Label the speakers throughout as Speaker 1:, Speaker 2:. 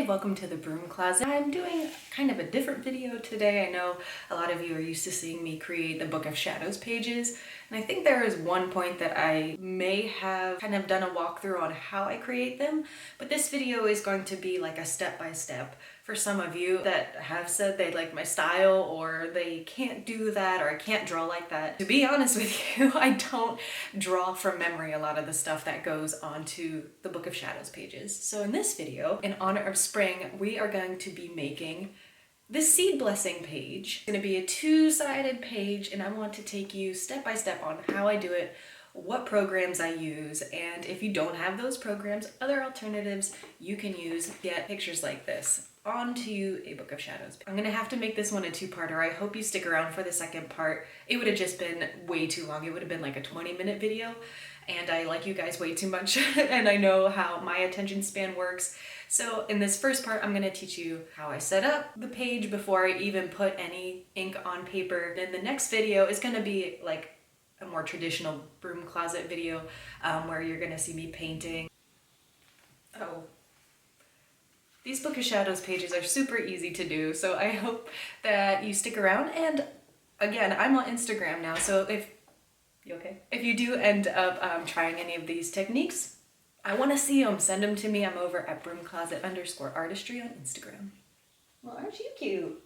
Speaker 1: welcome to the broom closet. I'm doing kind of a different video today. I know a lot of you are used to seeing me create the Book of Shadows pages, and I think there is one point that I may have kind of done a walkthrough on how I create them, but this video is going to be like a step-by-step for some of you that have said they like my style or they can't do that or I can't draw like that. To be honest with you, I don't draw from memory a lot of the stuff that goes onto the Book of Shadows pages. So in this video, in honor of spring, we are going to be making this seed blessing page. It's going to be a two-sided page, and I want to take you step by step on how I do it, what programs I use, and if you don't have those programs, other alternatives you can use to get pictures like this onto a Book of Shadows. I'm gonna have to make this one a two-parter. I hope you stick around for the second part. It would have just been way too long. It would have been like a 20-minute video, and I like you guys way too much and I know how my attention span works. So in this first part, I'm gonna teach you how I set up the page before I even put any ink on paper. Then the next video is gonna be like a more traditional broom closet video where you're gonna see me painting. Oh. These Book of Shadows pages are super easy to do, so I hope that you stick around. And again, I'm on Instagram now, so if you do end up trying any of these techniques, I want to see them. Send them to me. I'm over at broomcloset_artistry on Instagram. Well, aren't you cute?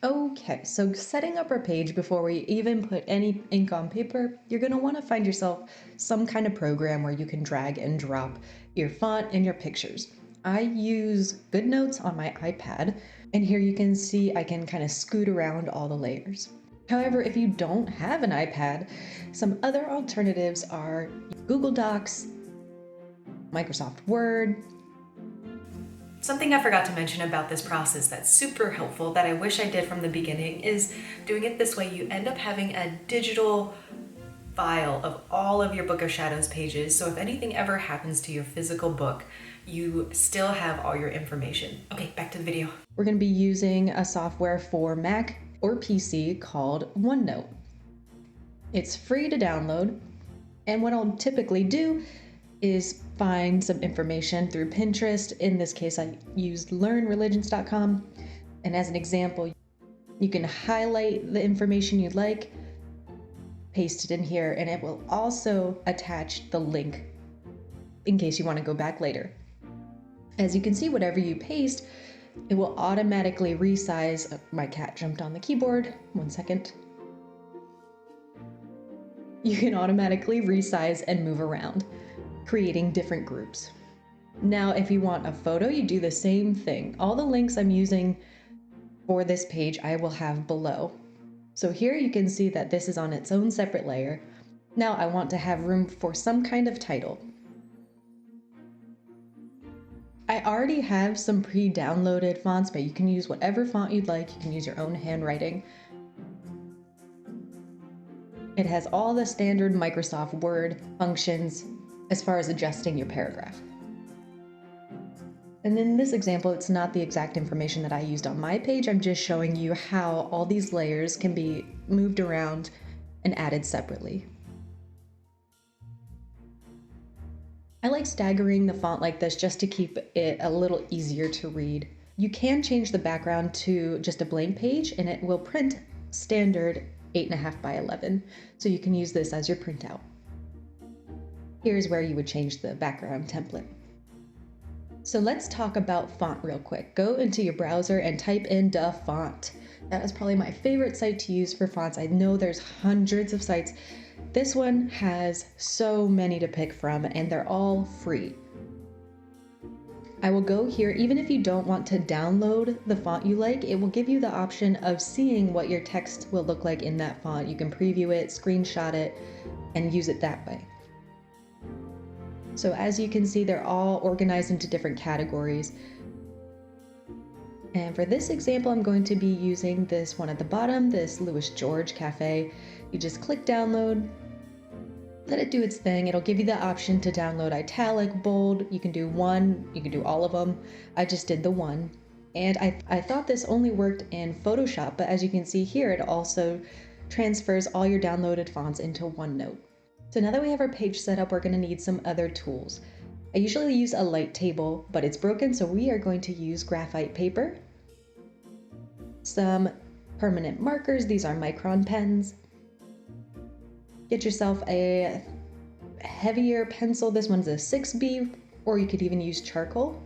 Speaker 2: Okay, so setting up our page before we even put any ink on paper, you're going to want to find yourself some kind of program where you can drag and drop your font and your pictures. I use GoodNotes on my iPad, and here you can see I can kind of scoot around all the layers. However, if you don't have an iPad, some other alternatives are Google Docs, Microsoft Word.
Speaker 1: Something I forgot to mention about this process that's super helpful that I wish I did from the beginning is doing it this way. You end up having a digital file of all of your Book of Shadows pages, so if anything ever happens to your physical book, you still have all your information. Okay, back to the video.
Speaker 2: We're going to be using a software for Mac or PC called Onenote. It's free to download, and what I'll typically do is find some information through Pinterest. In this case, I used learnreligions.com, and as an example, you can highlight the information you'd like, paste it in here, and it will also attach the link in case you want to go back later. As you can see, whatever you paste, it will automatically resize. My cat jumped on the keyboard. 1 second. You can automatically resize and move around, creating different groups. Now, if you want a photo, you do the same thing. All the links I'm using for this page, I will have below. So here you can see that this is on its own separate layer. Now I want to have room for some kind of title. I already have some pre-downloaded fonts, but you can use whatever font you'd like. You can use your own handwriting. It has all the standard Microsoft Word functions as far as adjusting your paragraph. And in this example, it's not the exact information that I used on my page. I'm just showing you how all these layers can be moved around and added separately. I like staggering the font like this just to keep it a little easier to read. You can change the background to just a blank page, and it will print standard 8.5 by 11. So you can use this as your printout. Here's where you would change the background template. So let's talk about font real quick. Go into your browser and type in the font. That is probably my favorite site to use for fonts. I know there's hundreds of sites. This one has so many to pick from, and they're all free. I will go here. Even if you don't want to download the font you like, it will give you the option of seeing what your text will look like in that font. You can preview it, screenshot it, and use it that way. So as you can see, they're all organized into different categories. And for this example, I'm going to be using this one at the bottom, this Louis George Cafe. You just click download, let it do its thing. It'll give you the option to download italic, bold. You can do one, you can do all of them. I just did the one. And I thought this only worked in Photoshop, but as you can see here, it also transfers all your downloaded fonts into OneNote. So now that we have our page set up, we're going to need some other tools. I usually use a light table, but it's broken, so we are going to use graphite paper, some permanent markers, these are micron pens. Get yourself a heavier pencil, this one's a 6B, or you could even use charcoal.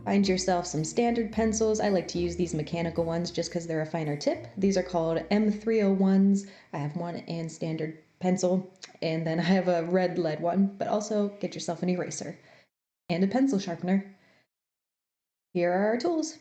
Speaker 2: Find yourself some standard pencils. I like to use these mechanical ones just because they're a finer tip. These are called M301s. I have one and standard pencil, and then I have a red lead one, but also get yourself an eraser and a pencil sharpener. Here are our tools.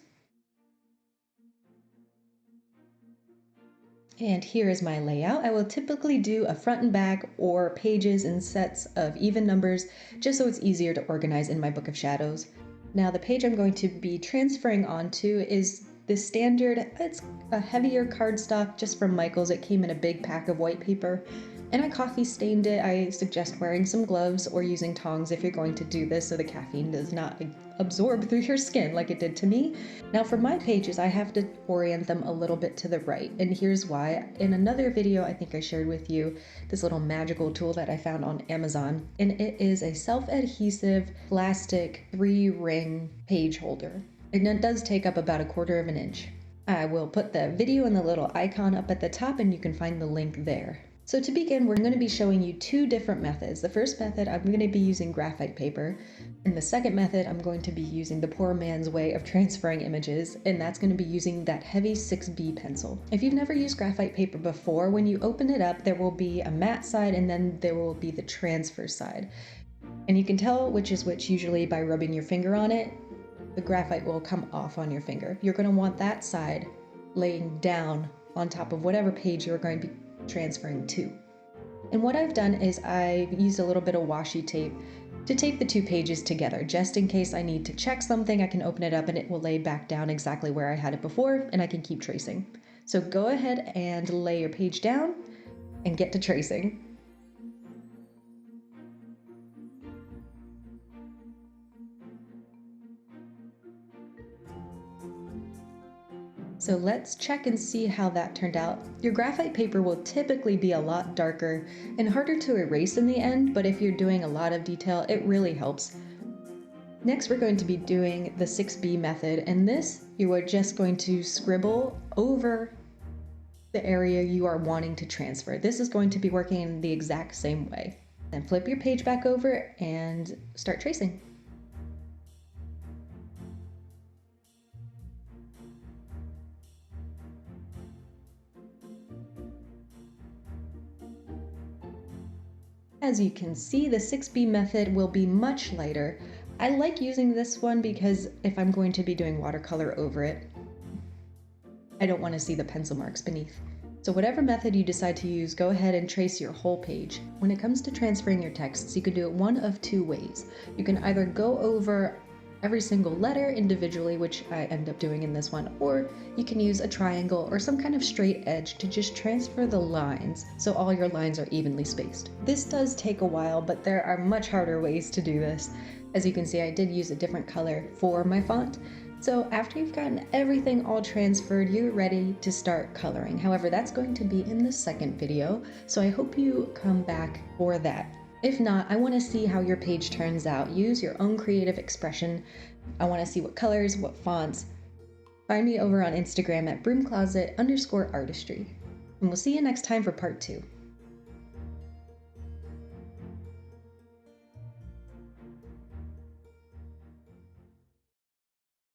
Speaker 2: And here is my layout. I will typically do a front and back or pages in sets of even numbers, just so it's easier to organize in my Book of Shadows. Now the page I'm going to be transferring onto is the standard, it's a heavier cardstock just from Michael's. It came in a big pack of white paper, and I coffee stained it. I suggest wearing some gloves or using tongs if you're going to do this so the caffeine does not absorb through your skin like it did to me. Now for my pages, I have to orient them a little bit to the right, and here's why. In another video, I think I shared with you this little magical tool that I found on Amazon, and it is a self-adhesive plastic 3-ring page holder. And it does take up about 1/4 of an inch. I will put the video and the little icon up at the top, and you can find the link there. So to begin, we're going to be showing you 2 different methods. The first method, I'm going to be using graphite paper, and the second method, I'm going to be using the poor man's way of transferring images, and that's going to be using that heavy 6B pencil. If you've never used graphite paper before, when you open it up, there will be a matte side, and then there will be the transfer side. And you can tell which is which usually by rubbing your finger on it. The graphite will come off on your finger. You're going to want that side laying down on top of whatever page you're going to be transferring to. And what I've done is I've used a little bit of washi tape to tape the 2 pages together, just in case I need to check something. I can open it up and it will lay back down exactly where I had it before, and I can keep tracing. So go ahead and lay your page down and get to tracing. So let's check and see how that turned out. Your graphite paper will typically be a lot darker and harder to erase in the end, but if you're doing a lot of detail, it really helps. Next, we're going to be doing the 6B method, and this, you are just going to scribble over the area you are wanting to transfer. This is going to be working in the exact same way. Then flip your page back over and start tracing. As you can see, the 6B method will be much lighter. I like using this one because if I'm going to be doing watercolor over it, I don't want to see the pencil marks beneath. So whatever method you decide to use, go ahead and trace your whole page. When it comes to transferring your texts, you can do it one of 2 ways. You can either go over every single letter individually, which I end up doing in this one, or you can use a triangle or some kind of straight edge to just transfer the lines so all your lines are evenly spaced. This does take a while, but there are much harder ways to do this. As you can see, I did use a different color for my font. So after you've gotten everything all transferred, you're ready to start coloring. However, that's going to be in the second video, so I hope you come back for that. If not, I want to see how your page turns out. Use your own creative expression. I want to see what colors, what fonts. Find me over on Instagram at broomcloset_artistry. And we'll see you next time for part 2.